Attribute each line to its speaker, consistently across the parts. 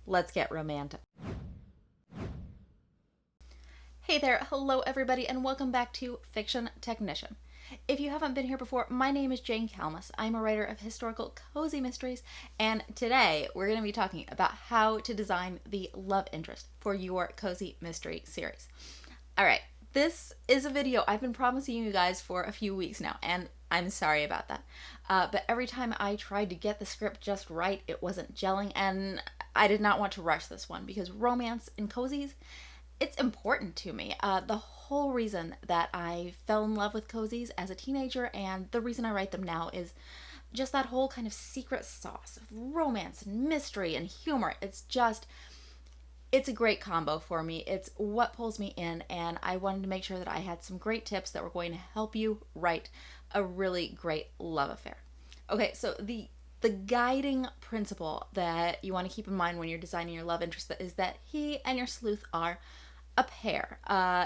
Speaker 1: Let's get romantic. Hey there, hello everybody, and welcome back to Fiction Technician. If you haven't been here before, my name is Jane Kalmus. I'm a writer of historical cozy mysteries, and today we're going to be talking about how to design the love interest for your cozy mystery series. Alright, this is a video I've been promising you guys for a few weeks now, and I'm sorry about that. But every time I tried to get the script just right, it wasn't gelling, and I did not want to rush this one because romance in cozies, it's important to me. The whole reason that I fell in love with cozies as a teenager and the reason I write them now is just that whole kind of secret sauce of romance and mystery and humor. It's a great combo for me. It's what pulls me in, and I wanted to make sure that I had some great tips that were going to help you write a really great love affair. Okay, so the guiding principle that you want to keep in mind when you're designing your love interest is that he and your sleuth are a pair.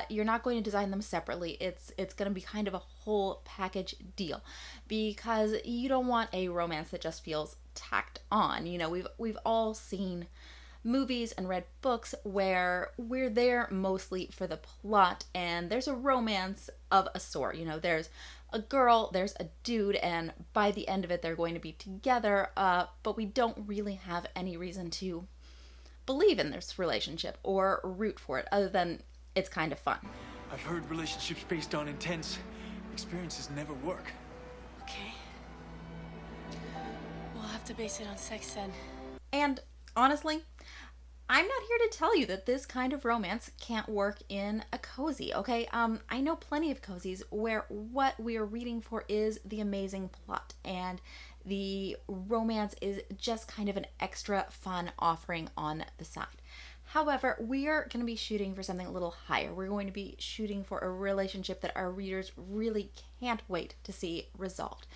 Speaker 1: You're not going to design them separately. It's going to be kind of a whole package deal because you don't want a romance that just feels tacked on. You know, we've all seen movies and read books where we're there mostly for the plot and there's a romance of a sort. You know, there's a girl, there's a dude, and by the end of it they're going to be together, but we don't really have any reason to believe in this relationship or root for it other than it's kind of fun.
Speaker 2: I've heard relationships based on intense experiences never work.
Speaker 3: Okay. We'll have to base it on sex then.
Speaker 1: And honestly, I'm not here to tell you that this kind of romance can't work in a cozy, okay? I know plenty of cozies where what we are reading for is the amazing plot and the romance is just kind of an extra fun offering on the side. However, we are going to be shooting for something a little higher. We're going to be shooting for a relationship that our readers really can't wait to see resolved.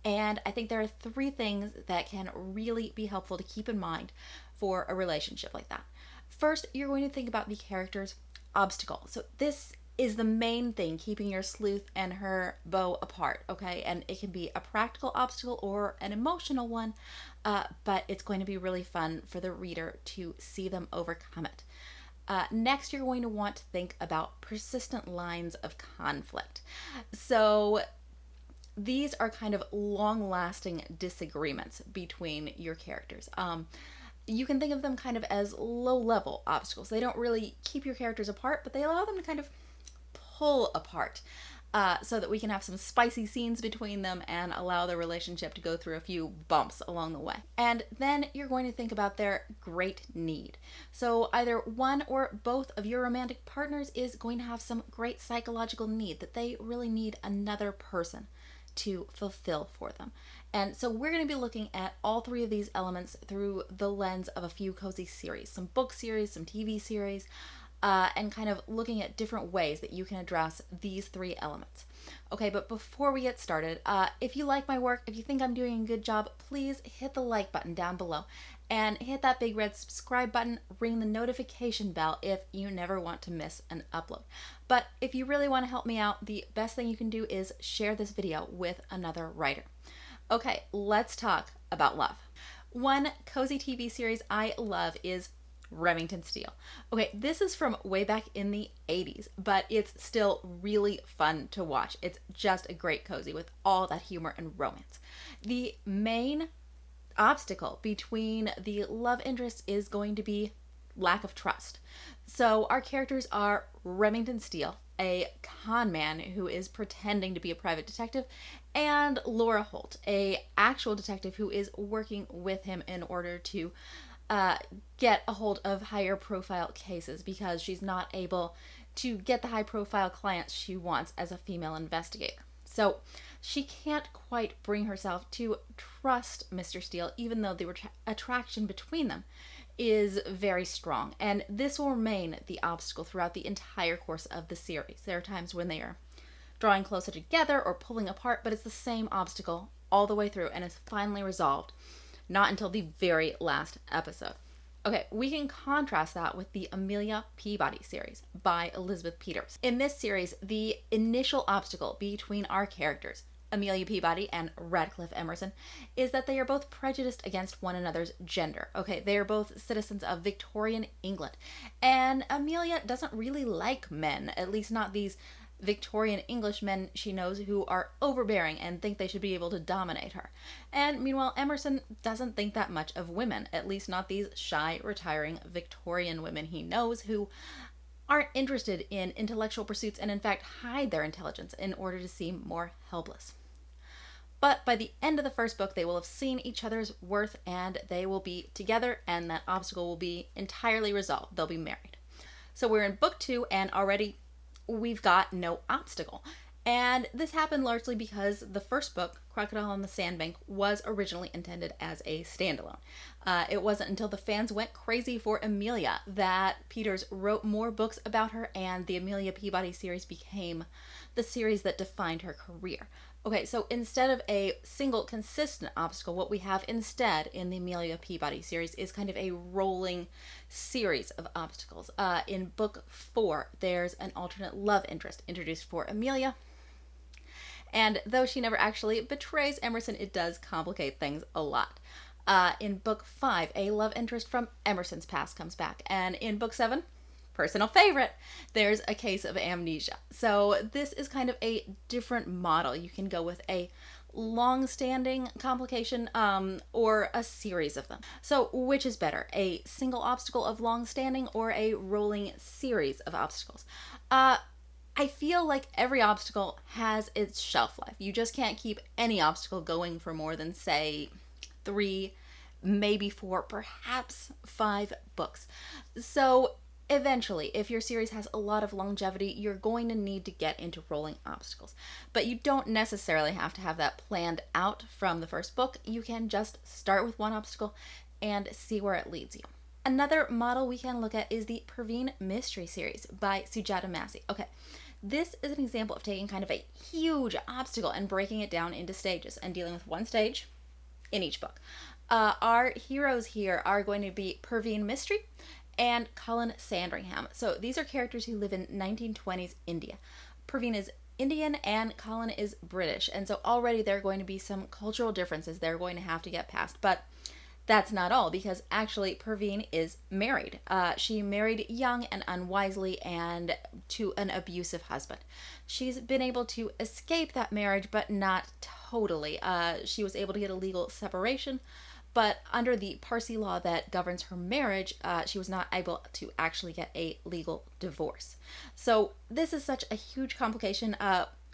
Speaker 1: And I think there are 3 things that can really be helpful to keep in mind for a relationship like that. First, you're going to think about the character's obstacle. So this is the main thing keeping your sleuth and her beau apart, okay? And it can be a practical obstacle or an emotional one, but it's going to be really fun for the reader to see them overcome it. Next, you're going to want to think about persistent lines of conflict. So these are kind of long-lasting disagreements between your characters. You can think of them kind of as low-level obstacles. They don't really keep your characters apart, but they allow them to kind of pull apart so that we can have some spicy scenes between them and allow the relationship to go through a few bumps along the way. And then you're going to think about their great need. So either one or both of your romantic partners is going to have some great psychological need that they really need another person to fulfill for them. And so we're going to be looking at all 3 of these elements through the lens of a few cozy series, some book series, some TV series, and kind of looking at different ways that you can address these 3 elements. Okay, but before we get started, if you like my work, if you think I'm doing a good job, please hit the like button down below and hit that big red subscribe button, ring the notification bell if you never want to miss an upload. But if you really want to help me out, the best thing you can do is share this video with another writer. Okay, let's talk about love. One cozy TV series I love is Remington Steele. Okay, this is from way back in the 80s, but it's still really fun to watch. It's just a great cozy with all that humor and romance. The main obstacle between the love interest is going to be lack of trust. So our characters are Remington Steele, a con man who is pretending to be a private detective, and Laura Holt, a actual detective who is working with him in order to get a hold of higher profile cases because she's not able to get the high profile clients she wants as a female investigator. So she can't quite bring herself to trust Mr. Steele, even though the attraction between them is very strong. And this will remain the obstacle throughout the entire course of the series. There are times when they are drawing closer together or pulling apart, but it's the same obstacle all the way through and is finally resolved, not until the very last episode. Okay, we can contrast that with the Amelia Peabody series by Elizabeth Peters. In this series, the initial obstacle between our characters, Amelia Peabody and Radcliffe Emerson, is that they are both prejudiced against one another's gender. Okay, they are both citizens of Victorian England. And Amelia doesn't really like men, at least not these Victorian Englishmen she knows who are overbearing and think they should be able to dominate her. And meanwhile, Emerson doesn't think that much of women, at least not these shy, retiring Victorian women he knows who aren't interested in intellectual pursuits and in fact hide their intelligence in order to seem more helpless. But by the end of the first book, they will have seen each other's worth and they will be together, and that obstacle will be entirely resolved. They'll be married. So we're in book 2, and already we've got no obstacle. And this happened largely because the first book, Crocodile on the Sandbank, was originally intended as a standalone. It wasn't until the fans went crazy for Amelia that Peters wrote more books about her, and the Amelia Peabody series became the series that defined her career. Okay, so instead of a single consistent obstacle, what we have instead in the Amelia Peabody series is kind of a rolling series of obstacles. In book 4, there's an alternate love interest introduced for Amelia. And though she never actually betrays Emerson, it does complicate things a lot. In book 5, a love interest from Emerson's past comes back. And in book 7, personal favorite, there's a case of amnesia. So this is kind of a different model. You can go with a long-standing complication or a series of them. So which is better, a single obstacle of long-standing or a rolling series of obstacles? I feel like every obstacle has its shelf life. You just can't keep any obstacle going for more than, say, 3, maybe 4, perhaps 5 books. So eventually, if your series has a lot of longevity, you're going to need to get into rolling obstacles. But you don't necessarily have to have that planned out from the first book. You can just start with one obstacle and see where it leads you. Another model we can look at is the Praveen Mystery Series by Sujata Massey. Okay, this is an example of taking kind of a huge obstacle and breaking it down into stages and dealing with one stage in each book. Our heroes here are going to be Praveen Mystery and Colin Sandringham. So these are characters who live in 1920s India. Praveen is Indian and Colin is British, and so already there are going to be some cultural differences they're going to have to get past. But that's not all, because actually Praveen is married. She married young and unwisely and to an abusive husband. She's been able to escape that marriage, but not totally. She was able to get a legal separation, but under the Parsi law that governs her marriage, she was not able to actually get a legal divorce. So this is such a huge complication.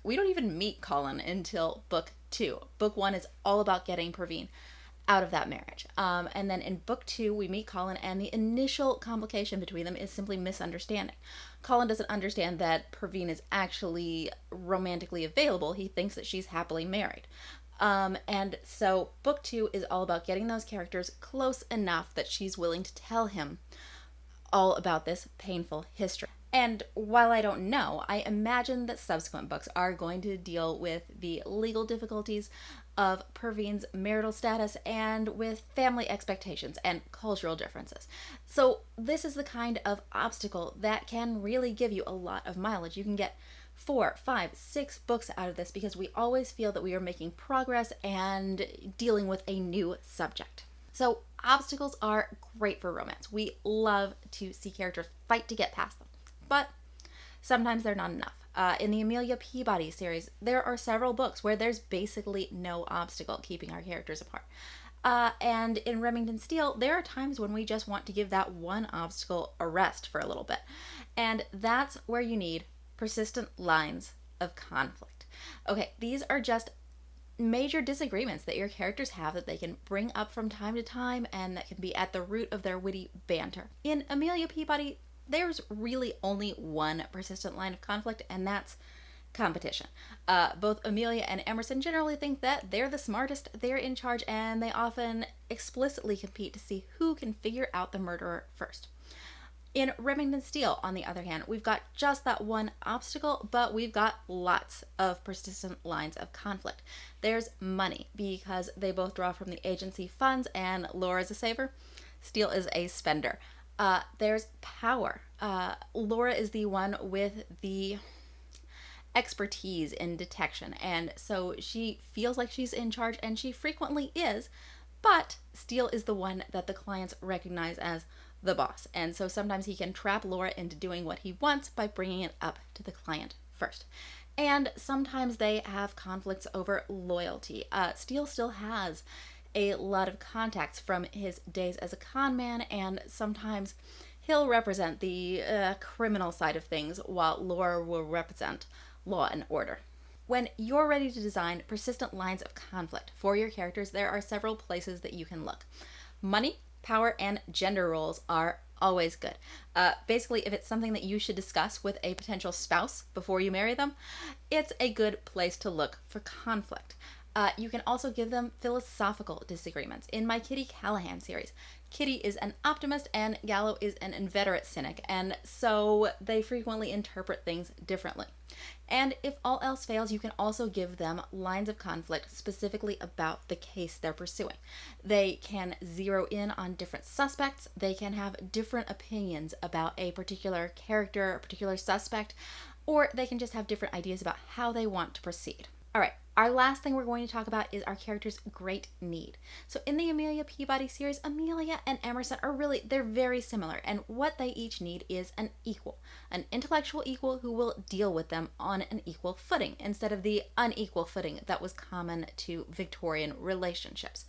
Speaker 1: We don't even meet Colin until book 2. Book 1 is all about getting Praveen out of that marriage. And then in book 2, we meet Colin, and the initial complication between them is simply misunderstanding. Colin doesn't understand that Praveen is actually romantically available. He thinks that she's happily married. And so book 2 is all about getting those characters close enough that she's willing to tell him all about this painful history. And while I don't know, I imagine that subsequent books are going to deal with the legal difficulties of Praveen's marital status and with family expectations and cultural differences. So this is the kind of obstacle that can really give you a lot of mileage. You can get 4, 5, 6 books out of this because we always feel that we are making progress and dealing with a new subject. So obstacles are great for romance. We love to see characters fight to get past them, but sometimes they're not enough. In the Amelia Peabody series, there are several books where there's basically no obstacle keeping our characters apart. And in Remington Steele, there are times when we just want to give that one obstacle a rest for a little bit. And that's where you need persistent lines of conflict. Okay, these are just major disagreements that your characters have that they can bring up from time to time and that can be at the root of their witty banter. In Amelia Peabody, there's really only one persistent line of conflict, and that's competition. Both Amelia and Emerson generally think that they're the smartest, they're in charge, and they often explicitly compete to see who can figure out the murderer first. In Remington Steele, on the other hand, we've got just that one obstacle, but we've got lots of persistent lines of conflict. There's money, because they both draw from the agency funds, and Laura's a saver. Steele is a spender. There's power. Laura is the one with the expertise in detection, and so she feels like she's in charge, and she frequently is, but Steele is the one that the clients recognize as the boss, and so sometimes he can trap Laura into doing what he wants by bringing it up to the client first. And sometimes they have conflicts over loyalty. Steele still has a lot of contacts from his days as a con man, and sometimes he'll represent the criminal side of things while Laura will represent law and order. When you're ready to design persistent lines of conflict for your characters, there are several places that you can look. Money, power, and gender roles are always good. Basically, if it's something that you should discuss with a potential spouse before you marry them, it's a good place to look for conflict. You can also give them philosophical disagreements. In my Kitty Callahan series, Kitty is an optimist and Gallo is an inveterate cynic, and so they frequently interpret things differently. And if all else fails, you can also give them lines of conflict specifically about the case they're pursuing. They can zero in on different suspects, they can have different opinions about a particular character, a particular suspect, or they can just have different ideas about how they want to proceed. All right, our last thing we're going to talk about is our character's great need. So in the Amelia Peabody series, Amelia and Emerson they're very similar, and what they each need is an equal, an intellectual equal who will deal with them on an equal footing, instead of the unequal footing that was common to Victorian relationships.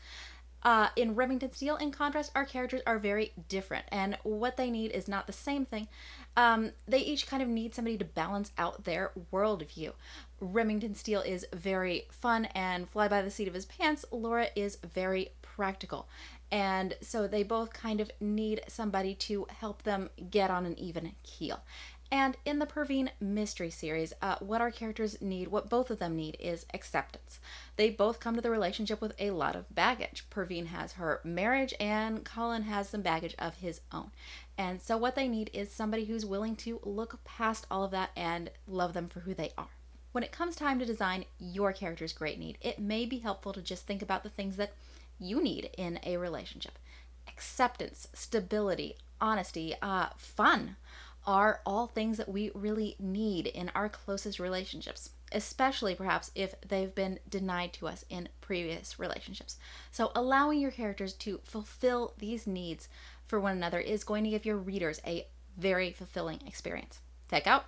Speaker 1: In Remington Steele, in contrast, our characters are very different, and what they need is not the same thing. They each kind of need somebody to balance out their worldview. Remington Steele is very fun and fly by the seat of his pants. Laura is very practical. And so they both kind of need somebody to help them get on an even keel. And in the Praveen mystery series, what our characters need, what both of them need, is acceptance. They both come to the relationship with a lot of baggage. Praveen has her marriage, and Colin has some baggage of his own. And so what they need is somebody who's willing to look past all of that and love them for who they are. When it comes time to design your character's great need, it may be helpful to just think about the things that you need in a relationship. Acceptance, stability, honesty, fun are all things that we really need in our closest relationships, especially perhaps if they've been denied to us in previous relationships. So allowing your characters to fulfill these needs for one another is going to give your readers a very fulfilling experience. Check out